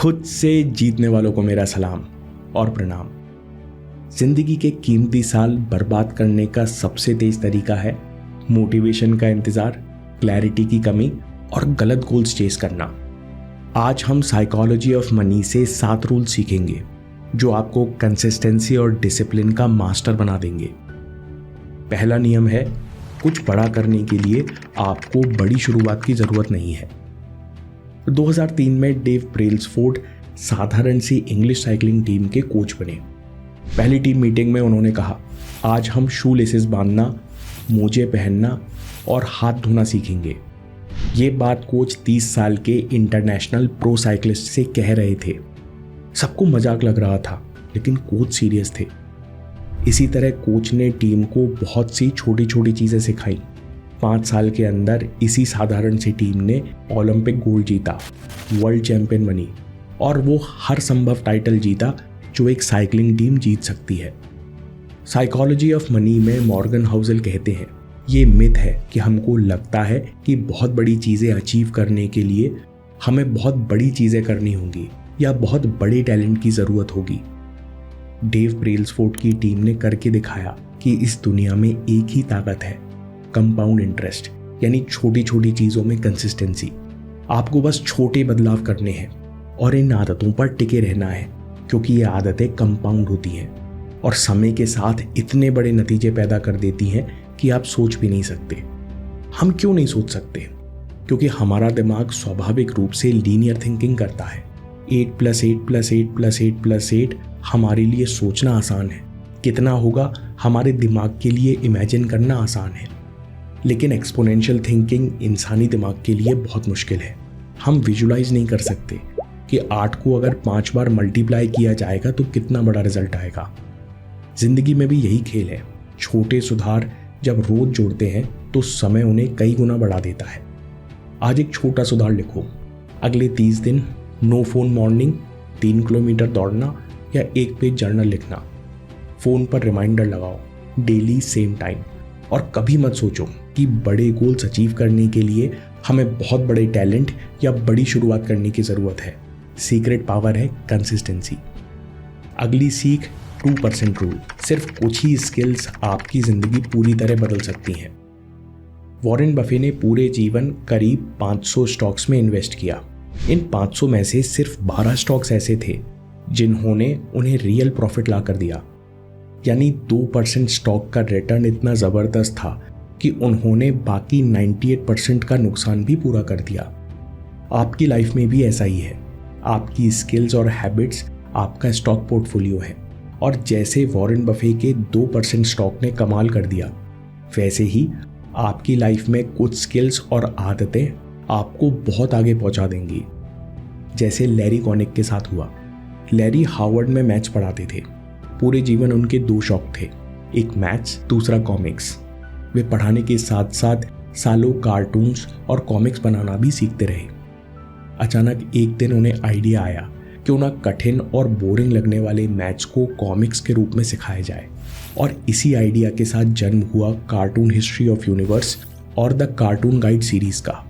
खुद से जीतने वालों को मेरा सलाम और प्रणाम। जिंदगी के कीमती साल बर्बाद करने का सबसे तेज तरीका है मोटिवेशन का इंतजार, क्लैरिटी की कमी और गलत गोल्स चेस करना। आज हम साइकोलॉजी ऑफ मनी से 7 रूल सीखेंगे जो आपको कंसिस्टेंसी और डिसिप्लिन का मास्टर बना देंगे। पहला नियम है, कुछ बड़ा करने के लिए आपको बड़ी शुरुआत की जरूरत नहीं है। 2003 में डेव ब्रेल्सफोर्ड साधारण सी इंग्लिश साइकिलिंग टीम के कोच बने। पहली टीम मीटिंग में उन्होंने कहा, आज हम शू लेसेस बांधना, मोजे पहनना और हाथ धोना सीखेंगे। ये बात कोच 30 साल के इंटरनेशनल प्रो साइकिलिस्ट से कह रहे थे। सबको मजाक लग रहा था, लेकिन कोच सीरियस थे। इसी तरह कोच ने टीम को बहुत सी छोटी छोटी चीज़ें सिखाई। 5 साल के अंदर इसी साधारण सी टीम ने ओलंपिक गोल्ड जीता, वर्ल्ड चैंपियन बनी और वो हर संभव टाइटल जीता जो एक साइकिलिंग टीम जीत सकती है। साइकोलॉजी ऑफ मनी में मॉर्गन हाउसल कहते हैं, ये मिथ है कि हमको लगता है कि बहुत बड़ी चीज़ें अचीव करने के लिए हमें बहुत बड़ी चीज़ें करनी होंगी या बहुत बड़े टैलेंट की ज़रूरत होगी। डेव ब्रेल्सफोर्ड की टीम ने करके दिखाया कि इस दुनिया में एक ही ताकत है, कंपाउंड इंटरेस्ट, यानी छोटी छोटी चीज़ों में कंसिस्टेंसी। आपको बस छोटे बदलाव करने हैं और इन आदतों पर टिके रहना है, क्योंकि ये आदतें कंपाउंड होती हैं और समय के साथ इतने बड़े नतीजे पैदा कर देती हैं कि आप सोच भी नहीं सकते। हम क्यों नहीं सोच सकते? क्योंकि हमारा दिमाग स्वाभाविक रूप से लीनियर थिंकिंग करता है। 8 + 8 + 8 + 8 + 8 हमारे लिए सोचना आसान है, कितना होगा हमारे दिमाग के लिए इमेजिन करना आसान है। लेकिन एक्सपोनेंशियल थिंकिंग इंसानी दिमाग के लिए बहुत मुश्किल है। हम विजुलाइज नहीं कर सकते कि 8 को अगर 5 बार मल्टीप्लाई किया जाएगा तो कितना बड़ा रिजल्ट आएगा। जिंदगी में भी यही खेल है। छोटे सुधार जब रोज जोड़ते हैं तो समय उन्हें कई गुना बढ़ा देता है। आज एक छोटा सुधार लिखो, अगले 30 दिन नो फोन मॉर्निंग, 3 किलोमीटर दौड़ना या 1 पेज जर्नल लिखना। फोन पर रिमाइंडर लगाओ, डेली सेम टाइम। और कभी मत सोचो कि बड़े गोल्स अचीव करने के लिए हमें बहुत बड़े टैलेंट या बड़ी शुरुआत करने की ज़रूरत है। सीक्रेट पावर है कंसिस्टेंसी। अगली सीख 2% रूल। सिर्फ कुछ ही स्किल्स आपकी ज़िंदगी पूरी तरह बदल सकती हैं। वॉरेन बफे ने पूरे जीवन करीब 500 स्टॉक्स में इन्वेस्ट किया। इन 500 में से सिर्फ 12 स्टॉक्स ऐसे थे जिन्होंने उन्हें रियल प्रॉफिट ला कर दिया। यानी 2% स्टॉक का रिटर्न इतना ज़बरदस्त था कि उन्होंने बाकी 98% का नुकसान भी पूरा कर दिया। आपकी लाइफ में भी ऐसा ही है। आपकी स्किल्स और हैबिट्स आपका स्टॉक पोर्टफोलियो है, और जैसे वॉरेन बफे के 2% स्टॉक ने कमाल कर दिया, वैसे ही आपकी लाइफ में कुछ स्किल्स और आदतें आपको बहुत आगे पहुंचा देंगी। जैसे लैरी कॉनिक के साथ हुआ। लैरी हार्वर्ड में मैथ्स पढ़ाते थे। पूरे जीवन उनके 2 शौक थे, एक मैथ्स, दूसरा कॉमिक्स। वे पढ़ाने के साथ साथ सालों कार्टून्स और कॉमिक्स बनाना भी सीखते रहे। अचानक एक दिन उन्हें आइडिया आया क्यों ना कठिन और बोरिंग लगने वाले मैथ्स को कॉमिक्स के रूप में सिखाया जाए, और इसी आइडिया के साथ जन्म हुआ कार्टून हिस्ट्री ऑफ यूनिवर्स और द कार्टून गाइड सीरीज का।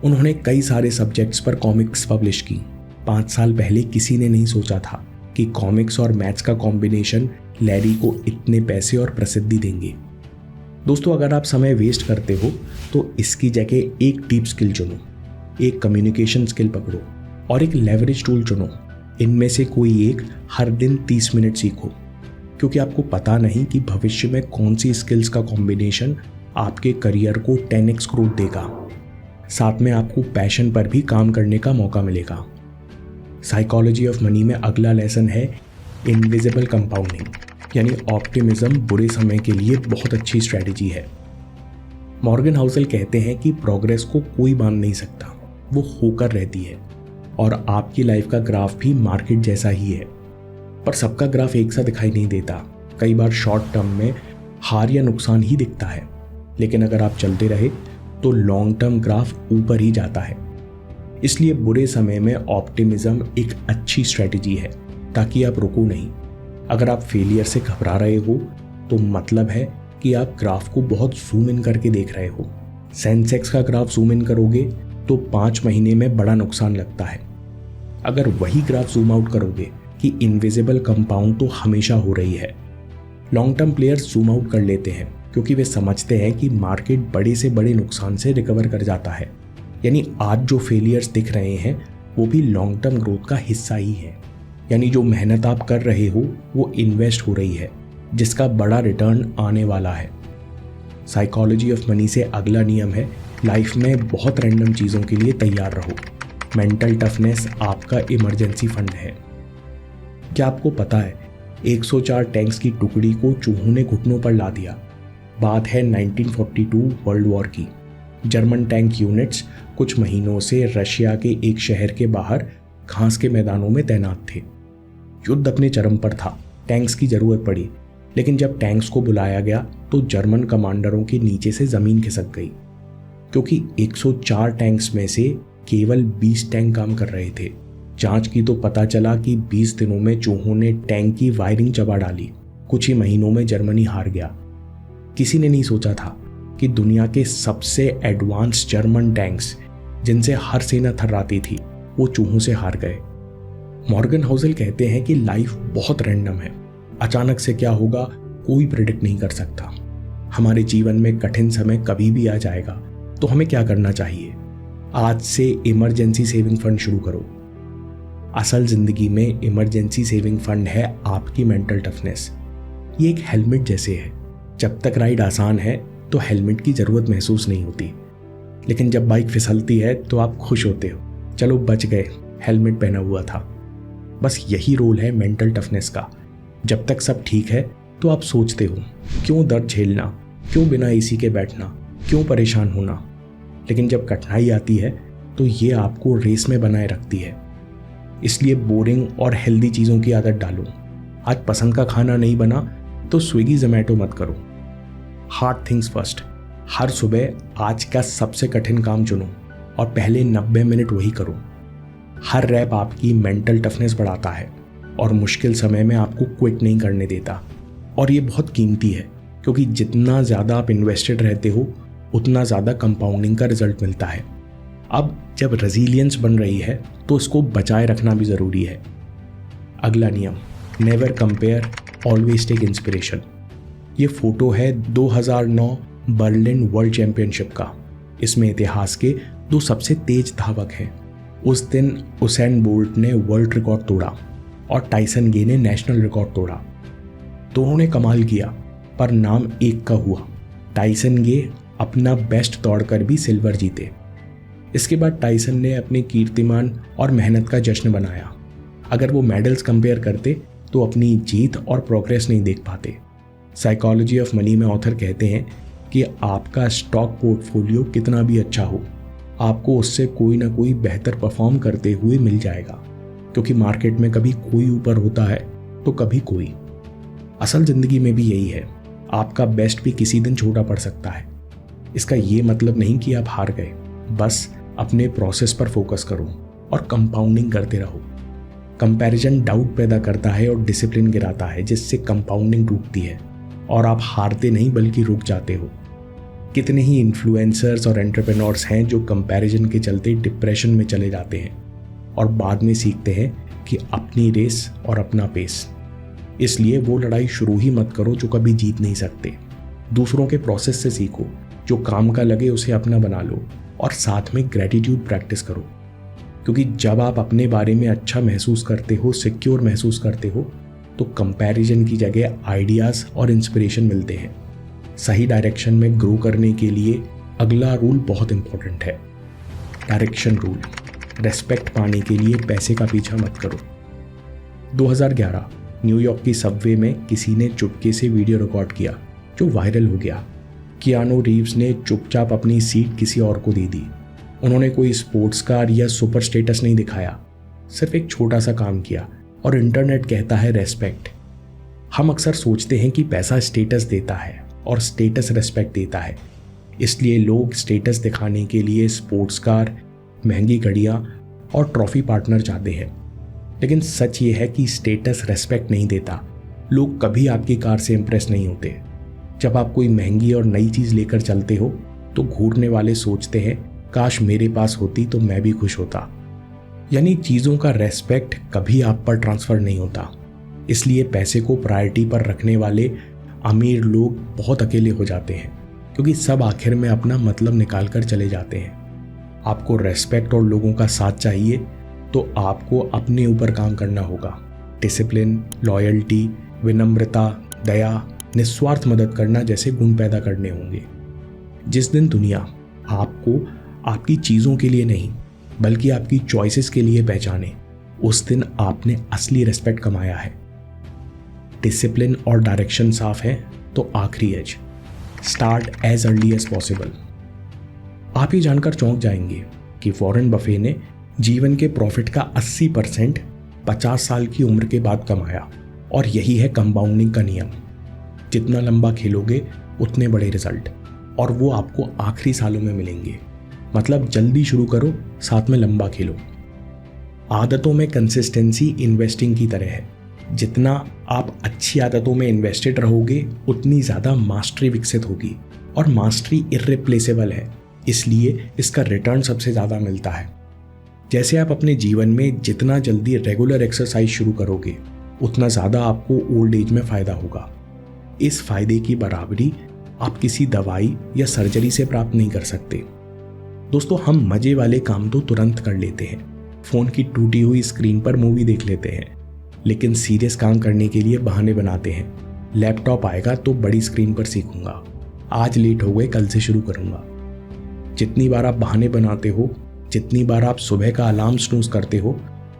उन्होंने कई सारे सब्जेक्ट्स पर कॉमिक्स पब्लिश की। 5 साल पहले किसी ने नहीं सोचा था कि कॉमिक्स और मैथ्स का कॉम्बिनेशन लैरी को इतने पैसे और प्रसिद्धि देंगे। दोस्तों, अगर आप समय वेस्ट करते हो तो इसकी जगह एक डीप स्किल चुनो, एक कम्युनिकेशन स्किल पकड़ो और एक लेवरेज टूल चुनो। इनमें से कोई एक हर दिन 30 मिनट सीखो, क्योंकि आपको पता नहीं कि भविष्य में कौन सी स्किल्स का कॉम्बिनेशन आपके करियर को 10x ग्रोथ देगा। साथ में आपको पैशन पर भी काम करने का मौका मिलेगा। साइकोलॉजी ऑफ मनी में अगला लेसन है इनविजिबल कंपाउंडिंग, यानी ऑप्टिमिज्म बुरे समय के लिए बहुत अच्छी स्ट्रैटेजी है। मॉर्गन हाउसल कहते हैं कि प्रोग्रेस को कोई बांध नहीं सकता, वो होकर रहती है, और आपकी लाइफ का ग्राफ भी मार्केट जैसा ही है। पर सबका ग्राफ एक सा दिखाई नहीं देता। कई बार शॉर्ट टर्म में हार या नुकसान ही दिखता है, लेकिन अगर आप चलते रहे तो लॉन्ग टर्म ग्राफ ऊपर ही जाता है। इसलिए बुरे समय में ऑप्टिमिज्म एक अच्छी स्ट्रैटेजी है, ताकि आप रुको नहीं। अगर आप फेलियर से घबरा रहे हो तो मतलब है कि आप ग्राफ को बहुत जूम इन करके देख रहे हो। सेंसेक्स का ग्राफ जूम इन करोगे तो 5 महीने में बड़ा नुकसान लगता है। अगर वही ग्राफ जूम आउट करोगे कि इनविजिबल कंपाउंड तो हमेशा हो रही है। Long term players zoom out कर लेते हैं क्योंकि वे समझते हैं कि मार्केट बड़े से बड़े नुकसान से रिकवर कर जाता है। यानी आज जो फेलियर्स दिख रहे हैं वो भी लॉन्ग टर्म ग्रोथ का हिस्सा ही है। यानी जो मेहनत आप कर रहे हो वो इन्वेस्ट हो रही है, जिसका बड़ा रिटर्न आने वाला है। साइकोलॉजी ऑफ मनी से अगला नियम है, लाइफ में बहुत रैंडम चीज़ों के लिए तैयार रहो। मेंटल टफनेस आपका इमरजेंसी फंड है। क्या आपको पता है 104 टैंक्स की टुकड़ी को चूहों ने घुटनों पर ला दिया। बात है 1942 वर्ल्ड वॉर की। जर्मन टैंक यूनिट्स कुछ महीनों से रशिया के एक शहर के बाहर घास के मैदानों में तैनात थे। युद्ध अपने चरम पर था, टैंक्स की जरूरत पड़ी, लेकिन जब टैंक्स को बुलाया गया तो जर्मन कमांडरों के नीचे से जमीन खिसक गई, क्योंकि 104 टैंक्स में से केवल 20 टैंक काम कर रहे थे। जांच की तो पता चला कि 20 दिनों में चूहों ने टैंक की वायरिंग चबा डाली। कुछ ही महीनों में जर्मनी हार गया। किसी ने नहीं सोचा था कि दुनिया के सबसे एडवांस जर्मन टैंक्स, जिनसे हर सेना थर्राती थी, वो चूहों से हार गए। मॉर्गन हाउसेल कहते हैं कि लाइफ बहुत रैंडम है। अचानक से क्या होगा कोई प्रेडिक्ट नहीं कर सकता। हमारे जीवन में कठिन समय कभी भी आ जाएगा, तो हमें क्या करना चाहिए? आज से इमरजेंसी सेविंग फंड शुरू करो। असल जिंदगी में इमरजेंसी सेविंग फंड है आपकी मेंटल टफनेस। ये एक हेलमेट जैसे है। जब तक राइड आसान है तो हेलमेट की जरूरत महसूस नहीं होती, लेकिन जब बाइक फिसलती है तो आप खुश होते हो, चलो बच गए, हेलमेट पहना हुआ था। बस यही रोल है मेंटल टफनेस का। जब तक सब ठीक है तो आप सोचते हो क्यों दर्द झेलना, क्यों बिना एसी के बैठना, क्यों परेशान होना। लेकिन जब कठिनाई आती है तो ये आपको रेस में बनाए रखती है। इसलिए बोरिंग और हेल्दी चीज़ों की आदत डालो। आज पसंद का खाना नहीं बना तो स्विगी जोमैटो मत करो। Hard things first. हर सुबह आज का सबसे कठिन काम चुनो और पहले 90 मिनट वही करो। हर रैप आपकी मेंटल टफनेस बढ़ाता है और मुश्किल समय में आपको क्विट नहीं करने देता। और ये बहुत कीमती है, क्योंकि जितना ज़्यादा आप इन्वेस्टेड रहते हो उतना ज़्यादा कंपाउंडिंग का रिजल्ट मिलता है। अब जब रेजिलियंस बन रही है तो इसको बचाए रखना भी ज़रूरी है। अगला नियम, never compare, always take inspiration. ये फोटो है 2009 बर्लिन वर्ल्ड चैंपियनशिप का। इसमें इतिहास के 2 सबसे तेज धावक हैं। उस दिन उसेन बोल्ट ने वर्ल्ड रिकॉर्ड तोड़ा और टाइसन गे ने नेशनल रिकॉर्ड तोड़ा। दोनों ने कमाल किया, पर नाम एक का हुआ। टाइसन गे अपना बेस्ट दौड़कर भी सिल्वर जीते। इसके बाद टाइसन ने अपने कीर्तिमान और मेहनत का जश्न बनाया। अगर वो मेडल्स कंपेयर करते तो अपनी जीत और प्रोग्रेस नहीं देख पाते। साइकोलॉजी ऑफ मनी में ऑथर कहते हैं कि आपका स्टॉक पोर्टफोलियो कितना भी अच्छा हो, आपको उससे कोई ना कोई बेहतर परफॉर्म करते हुए मिल जाएगा, क्योंकि मार्केट में कभी कोई ऊपर होता है तो कभी कोई। असल जिंदगी में भी यही है, आपका बेस्ट भी किसी दिन छोटा पड़ सकता है। इसका ये मतलब नहीं कि आप हार गए, बस अपने प्रोसेस पर फोकस करो और कंपाउंडिंग करते रहो। कंपैरिजन डाउट पैदा करता है और डिसिप्लिन गिराता है, जिससे कंपाउंडिंग टूटती है और आप हारते नहीं बल्कि रुक जाते हो। कितने ही इन्फ्लुएंसर्स और एंटरप्रेन्योर्स हैं जो कंपैरिजन के चलते डिप्रेशन में चले जाते हैं और बाद में सीखते हैं कि अपनी रेस और अपना पेस। इसलिए वो लड़ाई शुरू ही मत करो जो कभी जीत नहीं सकते। दूसरों के प्रोसेस से सीखो, जो काम का लगे उसे अपना बना लो और साथ में ग्रेटिट्यूड प्रैक्टिस करो, क्योंकि जब आप अपने बारे में अच्छा महसूस करते हो, सिक्योर महसूस करते हो, तो कंपैरिजन की जगह आइडियाज़ और इंस्पिरेशन मिलते हैं। सही डायरेक्शन में ग्रो करने के लिए अगला रूल बहुत इंपॉर्टेंट है, डायरेक्शन रूल। रेस्पेक्ट पाने के लिए पैसे का पीछा मत करो। 2011 न्यूयॉर्क की सबवे में किसी ने चुपके से वीडियो रिकॉर्ड किया जो वायरल हो गया। कियानो रीव्स ने चुपचाप अपनी सीट किसी और को दे दी। उन्होंने कोई स्पोर्ट्स कार या सुपर स्टेटस नहीं दिखाया, सिर्फ एक छोटा सा काम किया और इंटरनेट कहता है रेस्पेक्ट। हम अक्सर सोचते हैं कि पैसा स्टेटस देता है और स्टेटस रेस्पेक्ट देता है, इसलिए लोग स्टेटस दिखाने के लिए स्पोर्ट्स कार, महंगी घड़ियाँ और ट्रॉफी पार्टनर चाहते हैं। लेकिन सच ये है कि स्टेटस रेस्पेक्ट नहीं देता। लोग कभी आपकी कार से इंप्रेस नहीं होते। जब आप कोई महंगी और नई चीज़ लेकर चलते हो तो घूरने वाले सोचते हैं काश मेरे पास होती तो मैं भी खुश होता। यानी चीज़ों का रेस्पेक्ट कभी आप पर ट्रांसफ़र नहीं होता। इसलिए पैसे को प्रायोरिटी पर रखने वाले अमीर लोग बहुत अकेले हो जाते हैं, क्योंकि सब आखिर में अपना मतलब निकाल कर चले जाते हैं। आपको रेस्पेक्ट और लोगों का साथ चाहिए तो आपको अपने ऊपर काम करना होगा। डिसिप्लिन, लॉयल्टी, विनम्रता, दया, निस्वार्थ मदद करना जैसे गुण पैदा करने होंगे। जिस दिन दुनिया आपको आपकी चीज़ों के लिए नहीं बल्कि आपकी चॉइसेस के लिए पहचाने, उस दिन आपने असली रेस्पेक्ट कमाया है। डिसिप्लिन और डायरेक्शन साफ है तो आखिरी age, start as early as possible. आप ये जानकर चौंक जाएंगे कि वॉरेन बफे ने जीवन के प्रॉफिट का 80% 50 साल की उम्र के बाद कमाया। और यही है कंपाउंडिंग का नियम। जितना लंबा खेलोगे उतने बड़े रिजल्ट, और वो आपको आखिरी सालों में मिलेंगे। मतलब जल्दी शुरू करो, साथ में लंबा खेलो। आदतों में कंसिस्टेंसी इन्वेस्टिंग की तरह है। जितना आप अच्छी आदतों में इन्वेस्टेड रहोगे उतनी ज़्यादा मास्टरी विकसित होगी, और मास्टरी इर्रिप्लेसेबल है, इसलिए इसका रिटर्न सबसे ज़्यादा मिलता है। जैसे आप अपने जीवन में जितना जल्दी रेगुलर एक्सरसाइज शुरू करोगे उतना ज़्यादा आपको ओल्ड एज में फ़ायदा होगा। इस फायदे की बराबरी आप किसी दवाई या सर्जरी से प्राप्त नहीं कर सकते। दोस्तों, हम मज़े वाले काम तो तुरंत कर लेते हैं, फ़ोन की टूटी हुई स्क्रीन पर मूवी देख लेते हैं, लेकिन सीरियस काम करने के लिए बहाने बनाते हैं। लैपटॉप आएगा तो बड़ी स्क्रीन पर सीखूंगा, आज लेट हो गए कल से शुरू करूंगा। जितनी बार आप बहाने बनाते हो, जितनी बार आप सुबह का अलार्म स्नूज करते हो,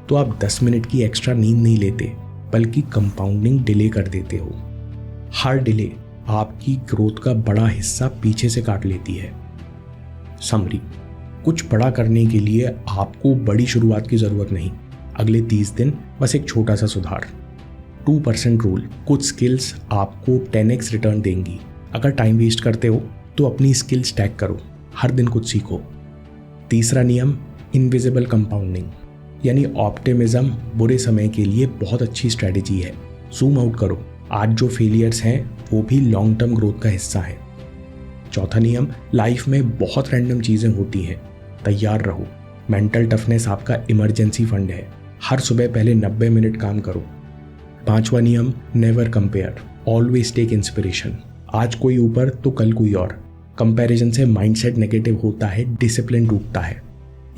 तो आप 10 मिनट की एक्स्ट्रा नींद नहीं लेते बल्कि कंपाउंडिंग डिले कर देते हो। हर डिले आपकी ग्रोथ का बड़ा हिस्सा पीछे से काट लेती है। समरी, कुछ बड़ा करने के लिए आपको बड़ी शुरुआत की ज़रूरत नहीं। अगले 30 दिन बस एक छोटा सा सुधार। 2% रूल, कुछ स्किल्स आपको 10x रिटर्न देंगी। अगर टाइम वेस्ट करते हो तो अपनी स्किल स्टैक करो, हर दिन कुछ सीखो। तीसरा नियम, इनविजिबल कंपाउंडिंग, यानी ऑप्टिमिज्म बुरे समय के लिए बहुत अच्छी स्ट्रैटेजी है। जूम आउट करो, आज जो फेलियर्स हैं वो भी लॉन्ग टर्म ग्रोथ का हिस्सा है। चौथा नियम, लाइफ में बहुत रैंडम चीज़ें होती हैं, तैयार रहो। मेंटल टफनेस आपका इमरजेंसी फंड है। हर सुबह पहले 90 मिनट काम करो। पांचवा नियम, never compare, always take inspiration. आज कोई ऊपर तो कल कोई और। कंपैरिजन से माइंडसेट नेगेटिव होता है, डिसिप्लिन टूटता है।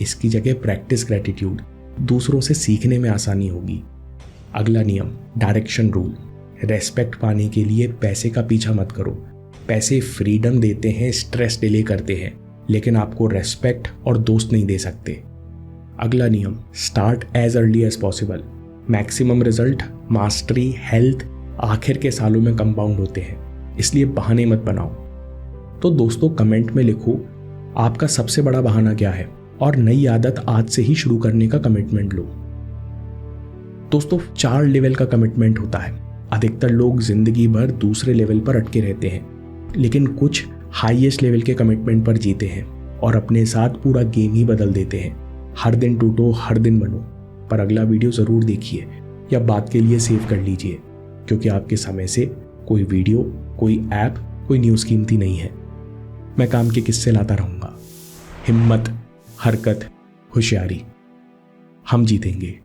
इसकी जगह प्रैक्टिस ग्रेटिट्यूड, दूसरों से सीखने में आसानी होगी। अगला नियम, डायरेक्शन रूल, रेस्पेक्ट पाने के लिए पैसे का पीछा मत करो। पैसे फ्रीडम देते हैं, स्ट्रेस डिले करते हैं, लेकिन आपको रेस्पेक्ट और दोस्त नहीं दे सकते। अगला नियम, start as early as possible. Maximum result, mastery, health आखिर के सालों में कंपाउंड होते हैं, इसलिए बहाने मत बनाओ। तो दोस्तों, कमेंट में लिखो आपका सबसे बड़ा बहाना क्या है, और नई आदत आज से ही शुरू करने का कमिटमेंट लो। दोस्तों, 4 लेवल का कमिटमेंट होता है। अधिकतर लोग जिंदगी भर दूसरे लेवल पर अटके रहते हैं, लेकिन कुछ हाईएस्ट लेवल के कमिटमेंट पर जीते हैं और अपने साथ पूरा गेम ही बदल देते हैं। हर दिन टूटो, हर दिन बनो, पर अगला वीडियो ज़रूर देखिए या बात के लिए सेव कर लीजिए, क्योंकि आपके समय से कोई वीडियो, कोई ऐप, कोई न्यूज़ कीमती नहीं है। मैं काम के किस्से लाता रहूँगा। हिम्मत, हरकत, होशियारी, हम जीतेंगे।